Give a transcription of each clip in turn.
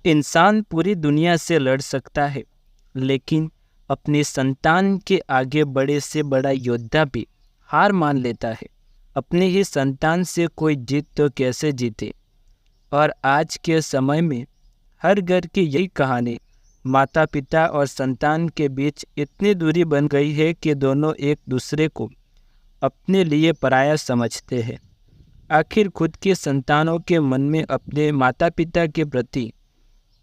इंसान पूरी दुनिया से लड़ सकता है, लेकिन अपनी संतान के आगे बड़े से बड़ा योद्धा भी हार मान लेता है। अपनी ही संतान से कोई जीत तो कैसे जीते। और आज के समय में हर घर की यही कहानी। माता पिता और संतान के बीच इतनी दूरी बन गई है कि दोनों एक दूसरे को अपने लिए पराया समझते हैं। आखिर खुद के संतानों के मन में अपने माता पिता के प्रति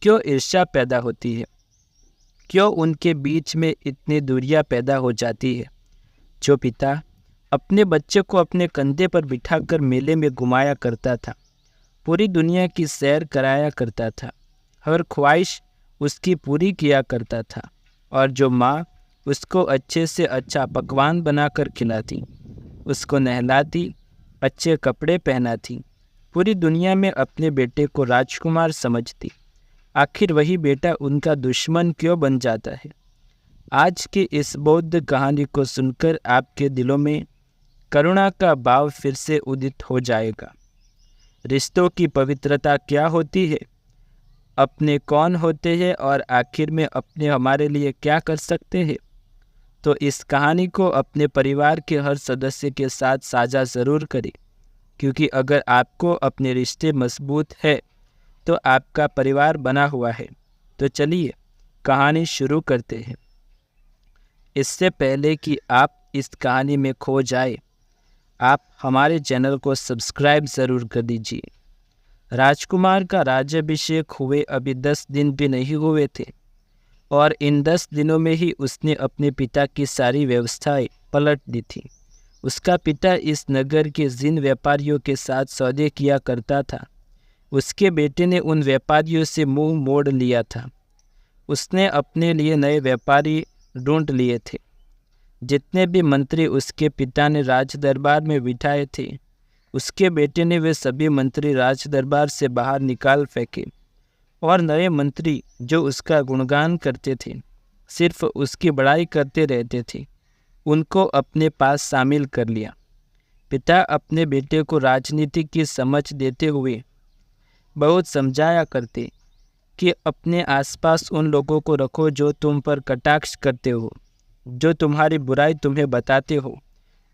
क्यों ईर्ष्या पैदा होती है? क्यों उनके बीच में इतनी दूरियां पैदा हो जाती है? जो पिता अपने बच्चे को अपने कंधे पर बिठाकर मेले में घुमाया करता था, पूरी दुनिया की सैर कराया करता था, हर ख्वाहिश उसकी पूरी किया करता था, और जो माँ उसको अच्छे से अच्छा पकवान बनाकर खिलाती, उसको नहलाती, अच्छे कपड़े पहनाती, पूरी दुनिया में अपने बेटे को राजकुमार समझती, आखिर वही बेटा उनका दुश्मन क्यों बन जाता है? आज की इस बौद्ध कहानी को सुनकर आपके दिलों में करुणा का भाव फिर से उदित हो जाएगा। रिश्तों की पवित्रता क्या होती है, अपने कौन होते हैं और आखिर में अपने हमारे लिए क्या कर सकते हैं? तो इस कहानी को अपने परिवार के हर सदस्य के साथ साझा ज़रूर करें, क्योंकि अगर आपको अपने रिश्ते मजबूत है तो आपका परिवार बना हुआ है। तो चलिए कहानी शुरू करते हैं। इससे पहले कि आप इस कहानी में खो जाए, आप हमारे चैनल को सब्सक्राइब ज़रूर कर दीजिए। राजकुमार का राज्याभिषेक हुए अभी 10 दिन भी नहीं हुए थे, और इन 10 दिनों में ही उसने अपने पिता की सारी व्यवस्थाएं पलट दी थी। उसका पिता इस नगर के जिन व्यापारियों के साथ सौदे किया करता था, उसके बेटे ने उन व्यापारियों से मुंह मोड़ लिया था। उसने अपने लिए नए व्यापारी ढूंढ लिए थे। जितने भी मंत्री उसके पिता ने राज दरबार में बिठाए थे, उसके बेटे ने वे सभी मंत्री राज दरबार से बाहर निकाल फेंके, और नए मंत्री जो उसका गुणगान करते थे, सिर्फ उसकी बड़ाई करते रहते थे, उनको अपने पास शामिल कर लिया। पिता अपने बेटे को राजनीति की समझ देते हुए बहुत समझाया करते कि अपने आसपास उन लोगों को रखो जो तुम पर कटाक्ष करते हो, जो तुम्हारी बुराई तुम्हें बताते हो।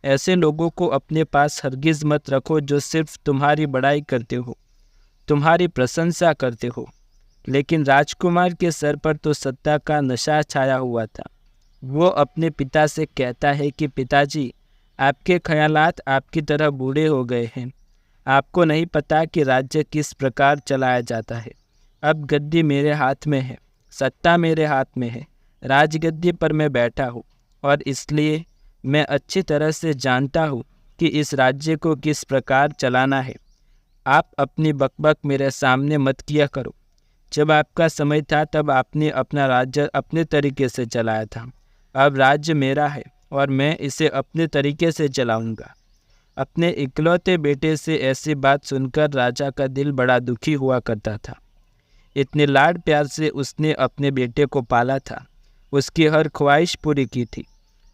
ऐसे लोगों को अपने पास हरगिज़ मत रखो जो सिर्फ तुम्हारी बड़ाई करते हो, तुम्हारी प्रशंसा करते हो। लेकिन राजकुमार के सर पर तो सत्ता का नशा छाया हुआ था। वो अपने पिता से कहता है कि पिताजी, आपके ख्यालात आपकी तरह बूढ़े हो गए हैं। आपको नहीं पता कि राज्य किस प्रकार चलाया जाता है। अब गद्दी मेरे हाथ में है, सत्ता मेरे हाथ में है, राजगद्दी पर मैं बैठा हूँ, और इसलिए मैं अच्छी तरह से जानता हूँ कि इस राज्य को किस प्रकार चलाना है। आप अपनी बकबक मेरे सामने मत किया करो। जब आपका समय था तब आपने अपना राज्य अपने तरीके से चलाया था। अब राज्य मेरा है और मैं इसे अपने तरीके से चलाऊंगा। अपने इकलौते बेटे से ऐसी बात सुनकर राजा का दिल बड़ा दुखी हुआ करता था। इतने लाड प्यार से उसने अपने बेटे को पाला था, उसकी हर ख्वाहिश पूरी की थी।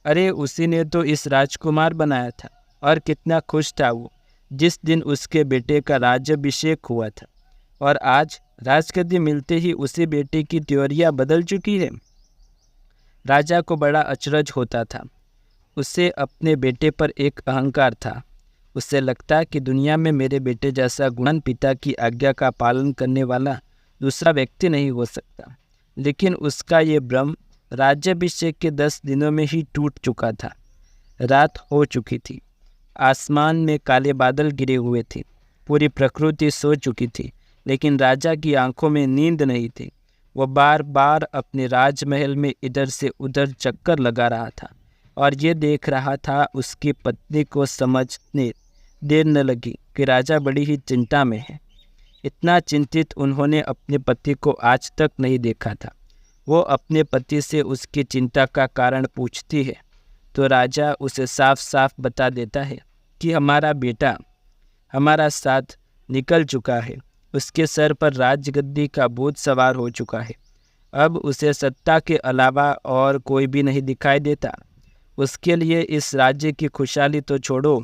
अरे, उसी ने तो इस राजकुमार बनाया था, और कितना खुश था वो जिस दिन उसके बेटे का राज्याभिषेक हुआ था। और आज राजगद्दी मिलते ही उसी बेटे की त्योरियां बदल चुकी है। राजा को बड़ा अचरज होता था। उसे अपने बेटे पर एक अहंकार था। उसे लगता कि दुनिया में मेरे बेटे जैसा गुणवान पिता की आज्ञा का पालन करने वाला दूसरा व्यक्ति नहीं हो सकता। लेकिन उसका ये भ्रम राज्याभिषेक के 10 दिनों में ही टूट चुका था। रात हो चुकी थी, आसमान में काले बादल गिरे हुए थे, पूरी प्रकृति सो चुकी थी, लेकिन राजा की आंखों में नींद नहीं थी। वह बार बार अपने राजमहल में इधर से उधर चक्कर लगा रहा था, और ये देख रहा था उसकी पत्नी को समझने देर न लगी कि राजा बड़ी ही चिंता में है। इतना चिंतित उन्होंने अपने पति को आज तक नहीं देखा था। वो अपने पति से उसकी चिंता का कारण पूछती है तो राजा उसे साफ साफ बता देता है कि हमारा बेटा हमारा साथ निकल चुका है। उसके सर पर राजगद्दी का बोझ सवार हो चुका है। अब उसे सत्ता के अलावा और कोई भी नहीं दिखाई देता। उसके लिए इस राज्य की खुशहाली तो छोड़ो,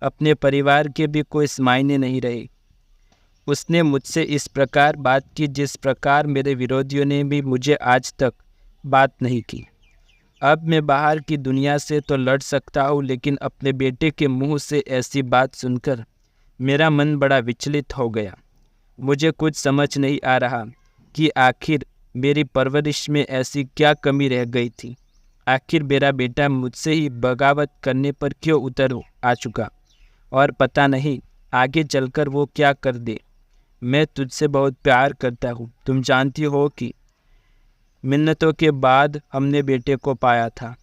अपने परिवार के भी कोई मायने नहीं रहे। उसने मुझसे इस प्रकार बात की जिस प्रकार मेरे विरोधियों ने भी मुझे आज तक बात नहीं की। अब मैं बाहर की दुनिया से तो लड़ सकता हूँ, लेकिन अपने बेटे के मुंह से ऐसी बात सुनकर मेरा मन बड़ा विचलित हो गया। मुझे कुछ समझ नहीं आ रहा कि आखिर मेरी परवरिश में ऐसी क्या कमी रह गई थी। आखिर मेरा बेटा मुझसे ही बगावत करने पर क्यों उतर आ चुका, और पता नहीं आगे चलकर वो क्या कर दे। मैं तुझसे बहुत प्यार करता हूँ। तुम जानती हो कि मिन्नतों के बाद हमने बेटे को पाया था।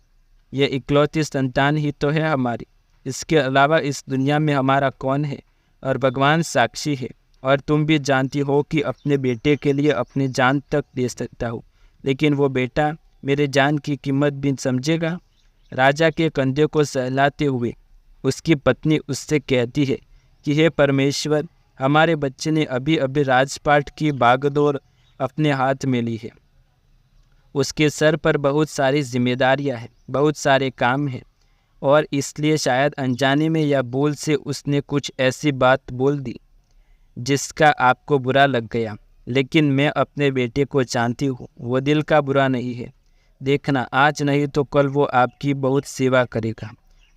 ये इकलौती संतान ही तो है हमारी। इसके अलावा इस दुनिया में हमारा कौन है, और भगवान साक्षी है। और तुम भी जानती हो कि अपने बेटे के लिए अपनी जान तक दे सकता हूँ, लेकिन वो बेटा मेरे जान की कीमत भी समझेगा। राजा के कंधे को सहलाते हुए उसकी पत्नी उससे कहती है कि हे परमेश्वर, हमारे बच्चे ने अभी अभी राजपाट की बागडोर अपने हाथ में ली है। उसके सर पर बहुत सारी जिम्मेदारियां हैं, बहुत सारे काम हैं, और इसलिए शायद अनजाने में या भूल से उसने कुछ ऐसी बात बोल दी जिसका आपको बुरा लग गया। लेकिन मैं अपने बेटे को जानती हूँ, वो दिल का बुरा नहीं है। देखना, आज नहीं तो कल वो आपकी बहुत सेवा करेगा,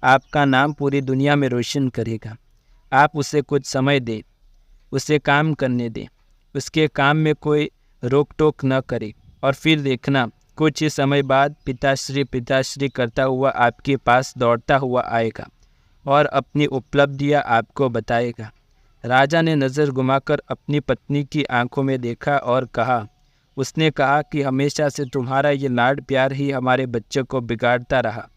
आपका नाम पूरी दुनिया में रोशन करेगा। आप उसे कुछ समय दें, उसे काम करने दें, उसके काम में कोई रोक टोक न करे, और फिर देखना कुछ ही समय बाद पिताश्री करता हुआ आपके पास दौड़ता हुआ आएगा और अपनी उपलब्धियां आपको बताएगा। राजा ने नज़र घुमाकर अपनी पत्नी की आंखों में देखा और कहा, उसने कहा कि हमेशा से तुम्हारा ये लाड प्यार ही हमारे बच्चे को बिगाड़ता रहा।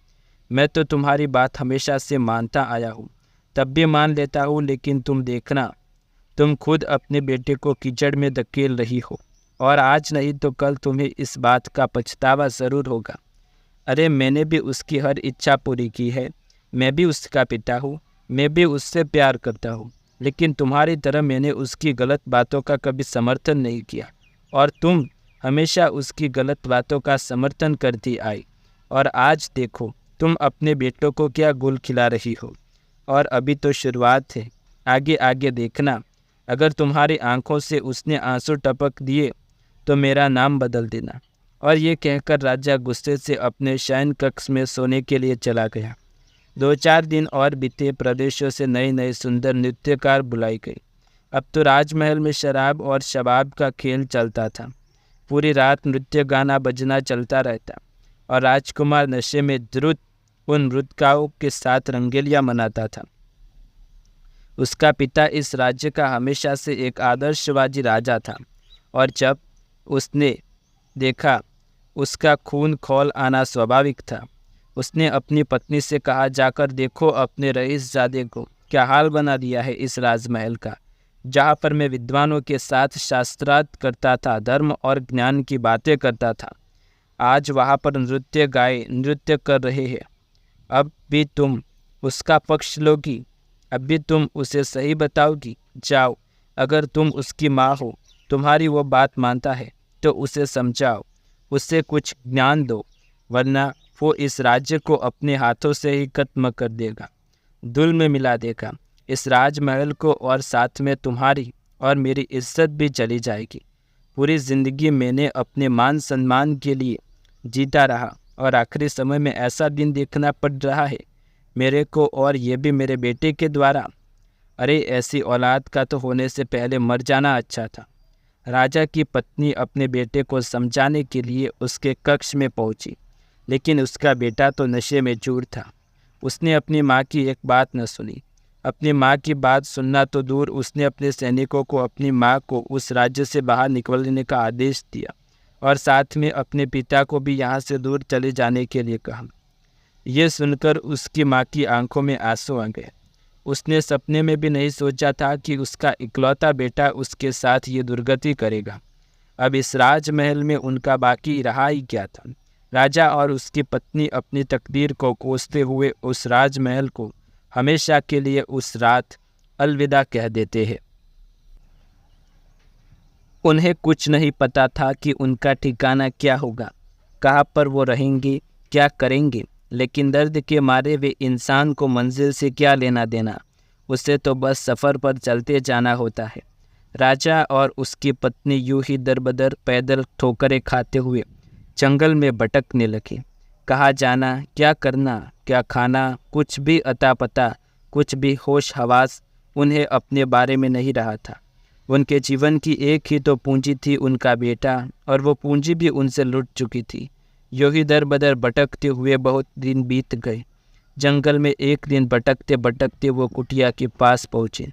मैं तो तुम्हारी बात हमेशा से मानता आया हूँ, तब भी मान लेता हूँ, लेकिन तुम देखना, तुम खुद अपने बेटे को कीचड़ में धकेल रही हो, और आज नहीं तो कल तुम्हें इस बात का पछतावा ज़रूर होगा। अरे, मैंने भी उसकी हर इच्छा पूरी की है। मैं भी उसका पिता हूँ, मैं भी उससे प्यार करता हूँ, लेकिन तुम्हारी तरह मैंने उसकी गलत बातों का कभी समर्थन नहीं किया, और तुम हमेशा उसकी गलत बातों का समर्थन करती आई। और आज देखो, तुम अपने बेटों को क्या गुल खिला रही हो। और अभी तो शुरुआत है, आगे आगे देखना। अगर तुम्हारी आंखों से उसने आंसू टपक दिए तो मेरा नाम बदल देना। और ये कहकर राजा गुस्से से अपने शयन कक्ष में सोने के लिए चला गया। 2-4 दिन और बीते। प्रदेशों से नए नए सुंदर नृत्यकार बुलाई गई। अब तो राजमहल में शराब और शबाब का खेल चलता था। पूरी रात नृत्य गाना बजना चलता रहता, और राजकुमार नशे में द्रुत उन नृत्यकारों के साथ रंगेलियां मनाता था। उसका पिता इस राज्य का हमेशा से एक आदर्शवादी राजा था, और जब उसने देखा उसका खून खौल आना स्वाभाविक था। उसने अपनी पत्नी से कहा, जाकर देखो अपने रईसजादे को क्या हाल बना दिया है इस राजमहल का, जहाँ पर मैं विद्वानों के साथ शास्त्रार्थ करता था, धर्म और ज्ञान की बातें करता था। आज वहाँ पर नृत्य कर रहे हैं। अब भी तुम उसका पक्ष लोगी? अब भी तुम उसे सही बताओगी? जाओ, अगर तुम उसकी माँ हो, तुम्हारी वो बात मानता है तो उसे समझाओ, उससे कुछ ज्ञान दो, वरना वो इस राज्य को अपने हाथों से ही खत्म कर देगा, धूल में मिला देगा इस राजमहल को, और साथ में तुम्हारी और मेरी इज्जत भी चली जाएगी। पूरी ज़िंदगी मैंने अपने मान सम्मान के लिए जीता रहा, और आखिरी समय में ऐसा दिन देखना पड़ रहा है मेरे को, और ये भी मेरे बेटे के द्वारा। अरे, ऐसी औलाद का तो होने से पहले मर जाना अच्छा था। राजा की पत्नी अपने बेटे को समझाने के लिए उसके कक्ष में पहुंची, लेकिन उसका बेटा तो नशे में चूर था। उसने अपनी माँ की एक बात न सुनी। अपनी माँ की बात सुनना तो दूर, उसने अपने सैनिकों को अपनी माँ को उस राज्य से बाहर निकलने का आदेश दिया, और साथ में अपने पिता को भी यहाँ से दूर चले जाने के लिए कहा। यह सुनकर उसकी माँ की आंखों में आंसू आ गए। उसने सपने में भी नहीं सोचा था कि उसका इकलौता बेटा उसके साथ ये दुर्गति करेगा। अब इस राजमहल में उनका बाकी रहा ही क्या था। राजा और उसकी पत्नी अपनी तकदीर को कोसते हुए उस राजमहल को हमेशा के लिए उस रात अलविदा कह देते हैं। उन्हें कुछ नहीं पता था कि उनका ठिकाना क्या होगा, कहाँ पर वो रहेंगे, क्या करेंगे, लेकिन दर्द के मारे वे इंसान को मंजिल से क्या लेना देना, उससे तो बस सफ़र पर चलते जाना होता है। राजा और उसकी पत्नी यूं ही दरबदर पैदल ठोकरें खाते हुए जंगल में भटकने लगे। कहाँ जाना, क्या करना, क्या खाना, कुछ भी अता पता, कुछ भी होश हवास उन्हें अपने बारे में नहीं रहा था। उनके जीवन की एक ही तो पूंजी थी, उनका बेटा, और वो पूंजी भी उनसे लुट चुकी थी। यूं ही दर बदर भटकते हुए बहुत दिन बीत गए। जंगल में एक दिन भटकते भटकते वो कुटिया के पास पहुँचे।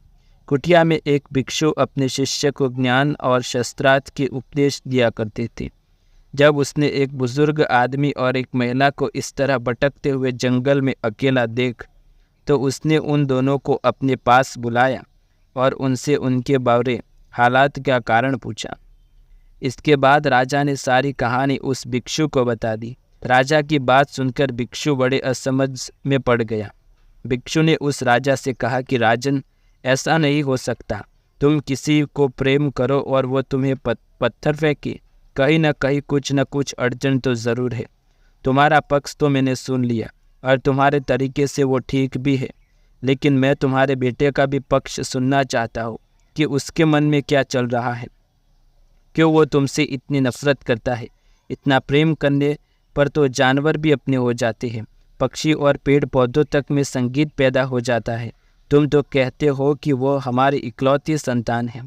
कुटिया में एक भिक्षु अपने शिष्य को ज्ञान और शस्त्रास्त्र के उपदेश दिया करते थे। जब उसने एक बुजुर्ग आदमी और एक महिला को इस तरह भटकते हुए जंगल में अकेला देख तो उसने उन दोनों को अपने पास बुलाया और उनसे उनके बारे हालात का कारण पूछा। इसके बाद राजा ने सारी कहानी उस भिक्षु को बता दी। राजा की बात सुनकर भिक्षु बड़े असमझ में पड़ गया। भिक्षु ने उस राजा से कहा कि राजन, ऐसा नहीं हो सकता। तुम किसी को प्रेम करो और वो तुम्हें पत्थर फेंके, कहीं न कहीं कुछ न कुछ अड़चन तो ज़रूर है। तुम्हारा पक्ष तो मैंने सुन लिया और तुम्हारे तरीके से वो ठीक भी है, लेकिन मैं तुम्हारे बेटे का भी पक्ष सुनना चाहता हूँ कि उसके मन में क्या चल रहा है। क्यों वो तुमसे इतनी नफरत करता है? इतना प्रेम करने पर तो जानवर भी अपने हो जाते हैं, पक्षी और पेड़ पौधों तक में संगीत पैदा हो जाता है। तुम तो कहते हो कि वो हमारी इकलौती संतान है,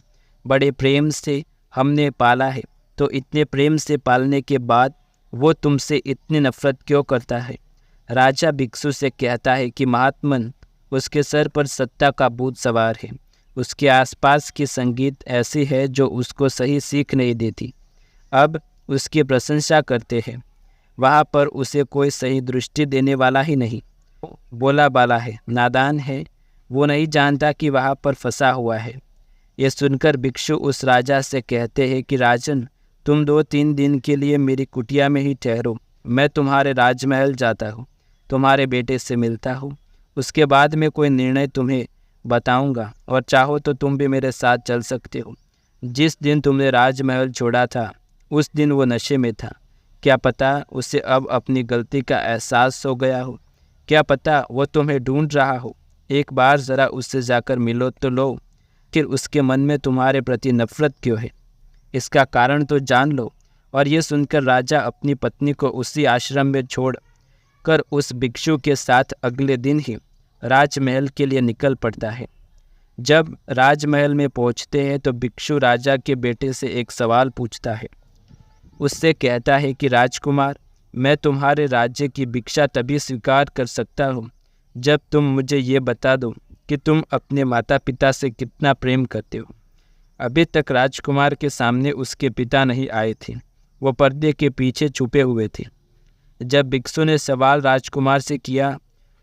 बड़े प्रेम से हमने पाला है, तो इतने प्रेम से पालने के बाद वो तुमसे इतनी नफरत क्यों करता है? राजा भिक्षु से कहता है कि महात्मन, उसके सर पर सत्ता का भूत सवार है। उसके आसपास की संगीत ऐसी है जो उसको सही सीख नहीं देती। अब उसकी प्रशंसा करते हैं, वहाँ पर उसे कोई सही दृष्टि देने वाला ही नहीं। बोला बाला है, नादान है, वो नहीं जानता कि वहाँ पर फंसा हुआ है। ये सुनकर भिक्षु उस राजा से कहते हैं कि राजन, तुम 2-3 दिन के लिए मेरी कुटिया में ही ठहरो। मैं तुम्हारे राजमहल जाता हूँ, तुम्हारे बेटे से मिलता हूँ। उसके बाद में कोई निर्णय तुम्हें बताऊंगा और चाहो तो तुम भी मेरे साथ चल सकते हो। जिस दिन तुमने राजमहल छोड़ा था उस दिन वो नशे में था। क्या पता उसे अब अपनी गलती का एहसास हो गया हो। क्या पता वो तुम्हें ढूंढ रहा हो। एक बार ज़रा उससे जाकर मिलो तो लो, फिर उसके मन में तुम्हारे प्रति नफरत क्यों है, इसका कारण तो जान लो। और ये सुनकर राजा अपनी पत्नी को उसी आश्रम में छोड़ कर उस भिक्षु के साथ अगले दिन ही राजमहल के लिए निकल पड़ता है। जब राजमहल में पहुंचते हैं तो भिक्षु राजा के बेटे से एक सवाल पूछता है। उससे कहता है कि राजकुमार, मैं तुम्हारे राज्य की भिक्षा तभी स्वीकार कर सकता हूँ जब तुम मुझे ये बता दो कि तुम अपने माता पिता से कितना प्रेम करते हो। अभी तक राजकुमार के सामने उसके पिता नहीं आए थे, वो पर्दे के पीछे छुपे हुए थे। जब भिक्षु ने सवाल राजकुमार से किया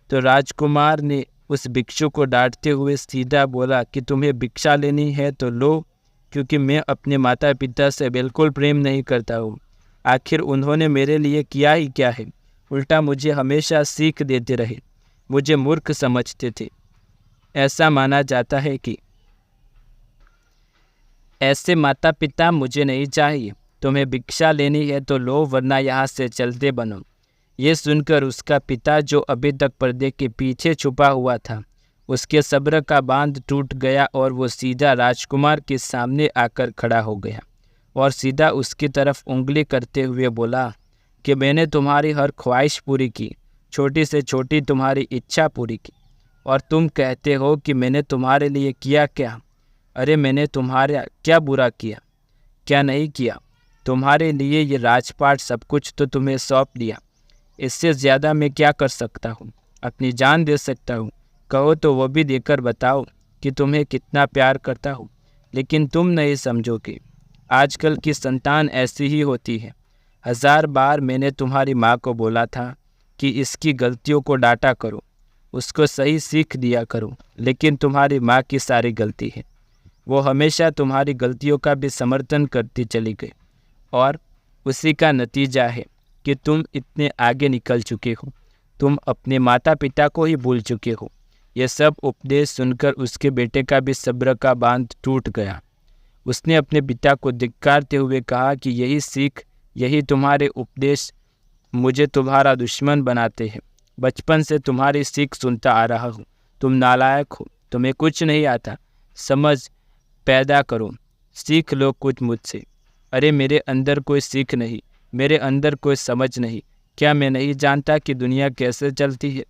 तो राजकुमार ने उस भिक्षु को डांटते हुए सीधा बोला कि तुम्हें भिक्षा लेनी है तो लो, क्योंकि मैं अपने माता पिता से बिल्कुल प्रेम नहीं करता हूँ। आखिर उन्होंने मेरे लिए किया ही क्या है, उल्टा मुझे हमेशा सीख देते रहे, मुझे मूर्ख समझते थे। ऐसा माना जाता है कि ऐसे माता पिता मुझे नहीं चाहिए। तुम्हें भिक्षा लेनी है तो लो, वरना यहाँ से चलते बनो। ये सुनकर उसका पिता, जो अभी तक पर्दे के पीछे छुपा हुआ था, उसके सब्र का बांध टूट गया और वो सीधा राजकुमार के सामने आकर खड़ा हो गया और सीधा उसकी तरफ उंगली करते हुए बोला कि मैंने तुम्हारी हर ख्वाहिश पूरी की, छोटी से छोटी तुम्हारी इच्छा पूरी की, और तुम कहते हो कि मैंने तुम्हारे लिए किया क्या? अरे मैंने तुम्हारा क्या बुरा किया, क्या नहीं किया? तुम्हारे लिए ये राजपाट सब कुछ तो तुम्हें सौंप दिया। इससे ज़्यादा मैं क्या कर सकता हूँ? अपनी जान दे सकता हूँ, कहो तो वो भी देकर बताओ कि तुम्हें कितना प्यार करता हूँ। लेकिन तुम नहीं समझोगे। आजकल की संतान ऐसी ही होती है। 1000 बार मैंने तुम्हारी माँ को बोला था कि इसकी गलतियों को डांटा करो, उसको सही सीख दिया करो, लेकिन तुम्हारी माँ की सारी गलती है। वो हमेशा तुम्हारी गलतियों का भी समर्थन करती चली गई और उसी का नतीजा है कि तुम इतने आगे निकल चुके हो। तुम अपने माता पिता को ही भूल चुके हो। यह सब उपदेश सुनकर उसके बेटे का भी सब्र का बांध टूट गया। उसने अपने पिता को धिक्कारते हुए कहा कि यही सीख, यही तुम्हारे उपदेश मुझे तुम्हारा दुश्मन बनाते हैं। बचपन से तुम्हारी सीख सुनता आ रहा हूँ। तुम नालायक हो, तुम्हें कुछ नहीं आता। समझ पैदा करो, सीख लो कुछ मुझसे। अरे मेरे अंदर कोई सीख नहीं, मेरे अंदर कोई समझ नहीं। क्या मैं नहीं जानता कि दुनिया कैसे चलती है,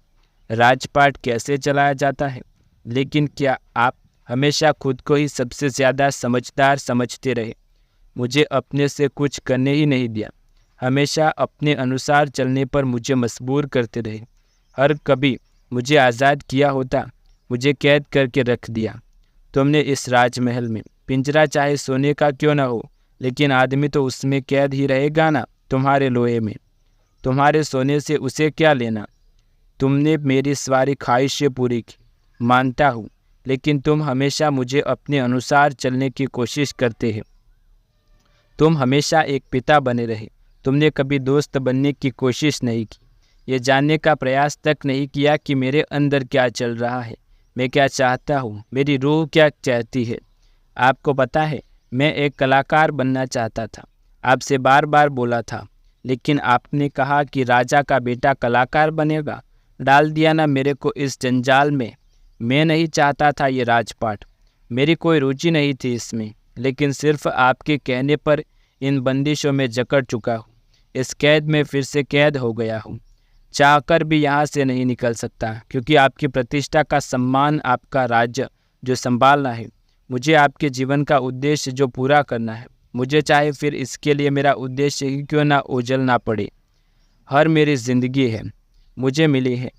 राजपाट कैसे चलाया जाता है? लेकिन क्या आप हमेशा खुद को ही सबसे ज़्यादा समझदार समझते रहे? मुझे अपने से कुछ करने ही नहीं दिया, हमेशा अपने अनुसार चलने पर मुझे मजबूर करते रहे। हर कभी मुझे आज़ाद किया होता, मुझे कैद करके रख दिया। तुमने इस राजमहल में, पिंजरा चाहे सोने का क्यों ना हो, लेकिन आदमी तो उसमें कैद ही रहेगा ना, तुम्हारे लोहे में। तुम्हारे सोने से उसे क्या लेना? तुमने मेरी सारी ख्वाहिशें पूरी की, मानता हूँ, लेकिन तुम हमेशा मुझे अपने अनुसार चलने की कोशिश करते हैं। तुम हमेशा एक पिता बने रहे, तुमने कभी दोस्त बनने की कोशिश नहीं की, ये जानने का प्रयास तक नहीं किया कि मेरे अंदर क्या चल रहा है, मैं क्या चाहता हूँ, मेरी रूह क्या चाहती है। आपको पता है, मैं एक कलाकार बनना चाहता था, आपसे बार बार बोला था, लेकिन आपने कहा कि राजा का बेटा कलाकार बनेगा। डाल दिया ना मेरे को इस जंजाल में। मैं नहीं चाहता था ये राजपाट, मेरी कोई रुचि नहीं थी इसमें, लेकिन सिर्फ आपके कहने पर इन बंदिशों में जकड़ चुका हूँ। इस कैद में फिर से कैद हो गया हूँ, चाहकर भी यहाँ से नहीं निकल सकता, क्योंकि आपकी प्रतिष्ठा का सम्मान, आपका राज्य जो संभालना है, मुझे आपके जीवन का उद्देश्य जो पूरा करना है, मुझे चाहे फिर इसके लिए मेरा उद्देश्य ही क्यों ना ओझलना पड़े। हर मेरी ज़िंदगी है, मुझे मिली है,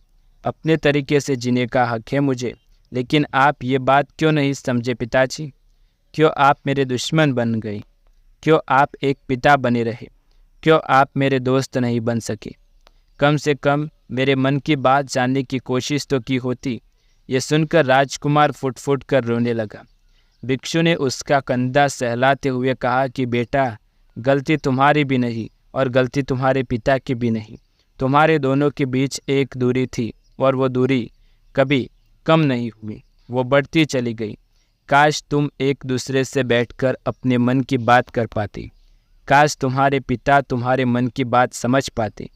अपने तरीके से जीने का हक है मुझे। लेकिन आप ये बात क्यों नहीं समझे पिताजी? क्यों आप मेरे दुश्मन बन गए? क्यों आप एक पिता बने रहे? क्यों आप मेरे दोस्त नहीं बन सके? कम से कम मेरे मन की बात जानने की कोशिश तो की होती। ये सुनकर राजकुमार फुट फुट कर रोने लगा। भिक्षु ने उसका कंधा सहलाते हुए कहा कि बेटा, गलती तुम्हारी भी नहीं और गलती तुम्हारे पिता की भी नहीं। तुम्हारे दोनों के बीच एक दूरी थी और वो दूरी कभी कम नहीं हुई, वो बढ़ती चली गई। काश तुम एक दूसरे से बैठकर अपने मन की बात कर पाते। काश तुम्हारे पिता तुम्हारे मन की बात समझ पाते।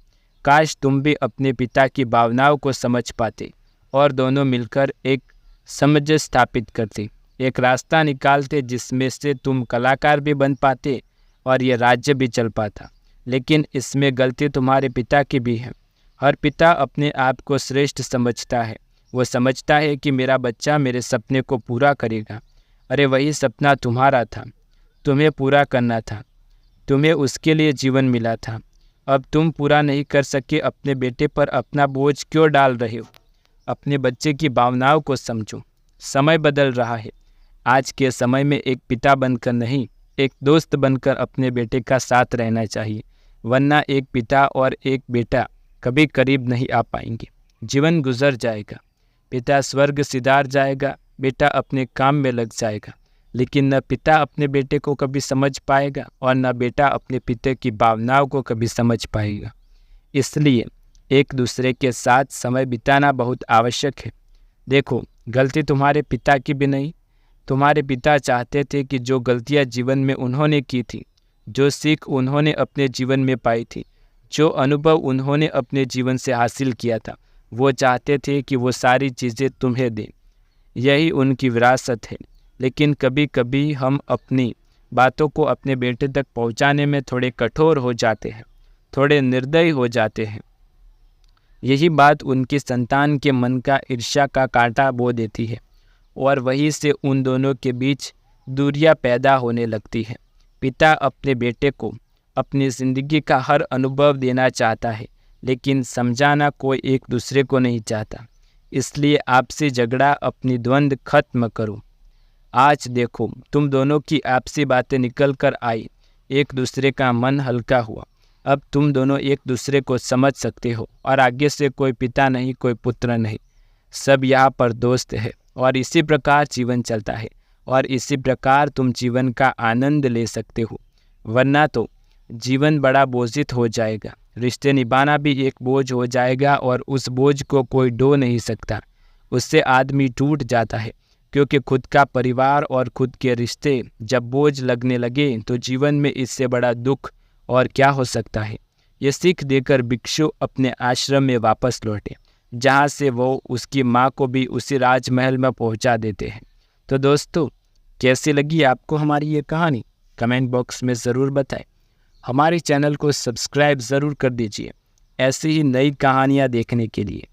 काश तुम भी अपने पिता की भावनाओं को समझ पाते और दोनों मिलकर एक समझ स्थापित करते, एक रास्ता निकालते जिसमें से तुम कलाकार भी बन पाते और ये राज्य भी चल पाता। लेकिन इसमें गलती तुम्हारे पिता की भी है। हर पिता अपने आप को श्रेष्ठ समझता है, वो समझता है कि मेरा बच्चा मेरे सपने को पूरा करेगा। अरे वही सपना तुम्हारा था, तुम्हें पूरा करना था, तुम्हें उसके लिए जीवन मिला था। अब तुम पूरा नहीं कर सके, अपने बेटे पर अपना बोझ क्यों डाल रहे हो? अपने बच्चे की भावनाओं को समझो। समय बदल रहा है। आज के समय में एक पिता बनकर नहीं, एक दोस्त बनकर अपने बेटे का साथ रहना चाहिए, वरना एक पिता और एक बेटा कभी करीब नहीं आ पाएंगे। जीवन गुजर जाएगा, पिता स्वर्ग सिधार जाएगा, बेटा अपने काम में लग जाएगा, लेकिन न पिता अपने बेटे को कभी समझ पाएगा और न बेटा अपने पिता की भावनाओं को कभी समझ पाएगा। इसलिए एक दूसरे के साथ समय बिताना बहुत आवश्यक है। देखो, गलती तुम्हारे पिता की भी नहीं। तुम्हारे पिता चाहते थे कि जो गलतियां जीवन में उन्होंने की थी, जो सीख उन्होंने अपने जीवन में पाई थी, जो अनुभव उन्होंने अपने जीवन से हासिल किया था, वो चाहते थे कि वो सारी चीज़ें तुम्हें दें। यही उनकी विरासत है। लेकिन कभी कभी हम अपनी बातों को अपने बेटे तक पहुंचाने में थोड़े कठोर हो जाते हैं, थोड़े निर्दयी हो जाते हैं। यही बात उनकी संतान के मन का ईर्ष्या का कांटा बो देती है और वहीं से उन दोनों के बीच दूरियां पैदा होने लगती है। पिता अपने बेटे को अपनी ज़िंदगी का हर अनुभव देना चाहता है, लेकिन समझाना कोई एक दूसरे को नहीं चाहता। इसलिए आपसी झगड़ा, अपनी द्वंद्व खत्म करो। आज देखो, तुम दोनों की आपसी बातें निकल कर आई, एक दूसरे का मन हल्का हुआ। अब तुम दोनों एक दूसरे को समझ सकते हो और आगे से कोई पिता नहीं, कोई पुत्र नहीं, सब यहाँ पर दोस्त है। और इसी प्रकार जीवन चलता है और इसी प्रकार तुम जीवन का आनंद ले सकते हो। वरना तो जीवन बड़ा बोझित हो जाएगा, रिश्ते निभाना भी एक बोझ हो जाएगा और उस बोझ को कोई ढो नहीं सकता। उससे आदमी टूट जाता है, क्योंकि खुद का परिवार और खुद के रिश्ते जब बोझ लगने लगे तो जीवन में इससे बड़ा दुख और क्या हो सकता है। ये सीख देकर भिक्षु अपने आश्रम में वापस लौटे, जहाँ से वो उसकी माँ को भी उसी राजमहल में पहुँचा देते हैं। तो दोस्तों, कैसी लगी आपको हमारी ये कहानी कमेंट बॉक्स में ज़रूर बताएं। हमारे चैनल को सब्सक्राइब ज़रूर कर दीजिए ऐसी ही नई कहानियाँ देखने के लिए।